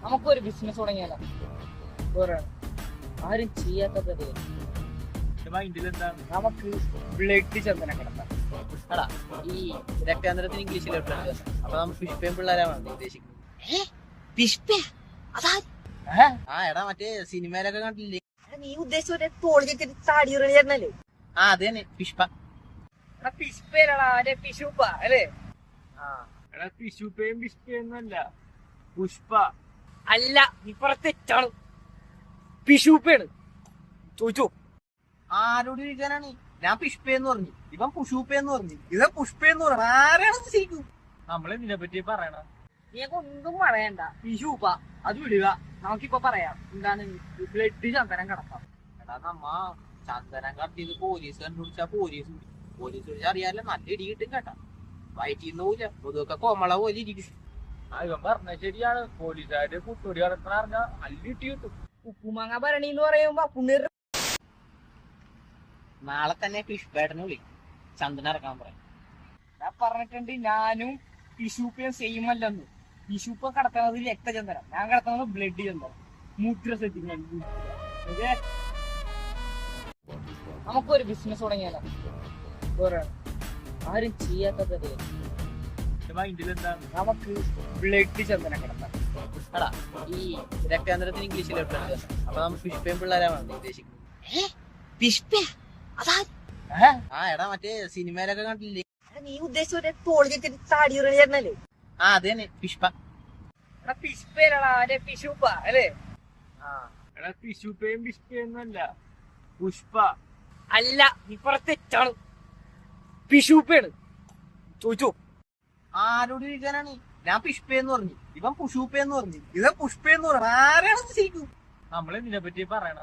നമുക്കൊരു ബിസിനസ് തുടങ്ങിയാലോ? ആരും ചെയ്യാത്തത് നമുക്ക് ബ്ലഡ് ചന്ദനം കിടത്താം. എടാ ഈ രക്താന്തരത്തിന് ഇംഗ്ലീഷിലോട്ട് അപ്പൊ നമ്മൾ പുഷ്പയും പിള്ളേരാണ് ഉദ്ദേശിക്കുന്നത്. ആ എടാ മറ്റേ സിനിമയിലൊക്കെ കണ്ടില്ലേ? നീ ഉദ്ദേശിച്ച താടിയുറല്ലേ? ആ അത് തന്നെ പുഷ്പ. പിഷുപ്പ അല്ലേ? പിശുപ്പയും പിഷ്പയൊന്നല്ല, പുഷ്പ. അല്ല, ഇപ്പുറത്ത് തെറ്റാണ്. പിഷുപ്പയാണ്. ചോദിച്ചോ? ആരോട് ചോദിക്കാനാണ്? ഞാൻ പുഷ്പയെന്ന് പറഞ്ഞു, ഇവൻ പുഷൂപ്പയെന്ന് പറഞ്ഞു, ഇവൻ പുഷ്പയെന്ന് പറഞ്ഞു. ആരാണെന്ന് ശരിക്കും? നമ്മളെന്തിനെ പറ്റി പറയണ? നീക്ക് ഒന്നും പറയണ്ട. പിഷുപ്പ അത് വിടുക. നമുക്കിപ്പോ പറയാം. എന്താണ് ബ്ലഡ് ചന്ദനം കിടക്കാം. എടാ നമ്മ ചന്ദനം കടത്തിയത് പോലീസ് കണ്ടുപിടിച്ചാ പോലീസ് പിടിച്ചാ അറിയാലോ, നല്ല ഇടി കിട്ടും കേട്ടാ. വയറ്റിന്ന് പോല ഇതൊക്കെ കോമള പോലെ ഇരിക്കും. ഇവൻ പറഞ്ഞ ശരിയാണ്. പോലീസുകാര് കുട്ടൂരി കടത്തണ അറിഞ്ഞാ അല്ലിട്ടി കിട്ടും. ഉപ്പുമാങ്ങ ഭരണി പറയുമ്പോ പുണ്യർ നാളെ തന്നെ പുഷ്പേട്ടനെ വിളി, ചന്ദനം ഇറക്കാൻ പറയാം. ഞാൻ പറഞ്ഞിട്ടുണ്ട്, ഞാനും പിഷുപ്പയും സെയിം അല്ലെന്ന്. പിഷുപ്പ കടത്തണത് രക്തചന്ദനം, ഞാൻ കടത്തണത് ബ്ലഡ് ചന്ദനം. മൂത്ര സെറ്റിങ്. നമുക്കൊരു ബിസിനസ് തുടങ്ങിയാലോ? ആരും ചെയ്യാത്തത് നമുക്ക് ബ്ലഡ് ചന്ദനം കിടത്താം. എടാ ഈ രക്താന്തരത്തിന് ഇംഗ്ലീഷിലോട്ട് അപ്പൊ നമ്മൾ പുഷ്പയും പിള്ളേരാണ് ഉദ്ദേശിക്കുന്നത്. ആ എടാ മറ്റേ സിനിമയിലൊക്കെ കണ്ടില്ലേ? നീ ഉദ്ദേശിച്ച താടിയുറല്ലേ? ആ അത് തന്നെ പുഷ്പ. പിഷുപ്പ അല്ലേ? പിശുപ്പയും പിഷ്പയൊന്നല്ല, പുഷ്പ. അല്ല, ഇപ്പുറത്ത് തെറ്റാണ്. പിഷുപ്പയാണ്. ചോദിച്ചോ? ആരോട് ചോദിക്കാനാണ്? ഞാൻ പുഷ്പയെന്ന് പറഞ്ഞു, ഇവൻ പുഷൂപ്പയെന്ന് പറഞ്ഞു, ഇവൻ പുഷ്പയെന്ന് പറഞ്ഞു. ആരാണെന്ന് ശരിക്കും? നമ്മളെന്തിനെ പറ്റി പറയണ?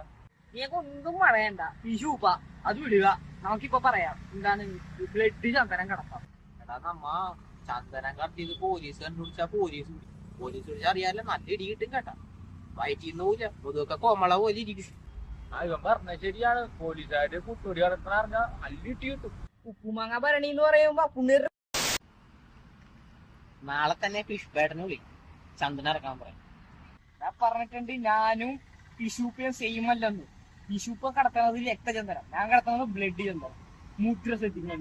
നീക്ക് ഒന്നും പറയണ്ട. പിഷുപ്പ അത് വിടുക. നമുക്കിപ്പോ പറയാം. എന്താണ് ബ്ലഡ് ചന്ദനം കിടക്കാം. എടാ നമ്മ ചന്ദനം കടത്തിയത് പോലീസ് കണ്ടുപിടിച്ചാ പോലീസ് പിടിച്ചാ അറിയാലോ, നല്ല ഇടി കിട്ടും കേട്ടാ. വയറ്റിന്ന് പോല ഇതൊക്കെ കോമള പോലെ ഇരിക്കും. ഇവൻ പറഞ്ഞ ശരിയാണ്. പോലീസുകാര് കുട്ടൂരി കടത്തണ അറിഞ്ഞാ അല്ലിട്ടി കിട്ടും. ഉപ്പുമാങ്ങ ഭരണി പറയുമ്പോ പുണ്യർ നാളെ തന്നെ പുഷ്പേട്ടനെ വിളി, ചന്ദനം ഇറക്കാൻ പറയാം. ഞാൻ പറഞ്ഞിട്ടുണ്ട്, ഞാനും പിഷുപ്പയും സെയിം അല്ലെന്ന്. പിഷുപ്പ കടത്തണത് രക്തചന്ദനം, ഞാൻ കടത്തണത് ബ്ലഡ് ചന്ദനം. മൂത്ര സെറ്റിങ്.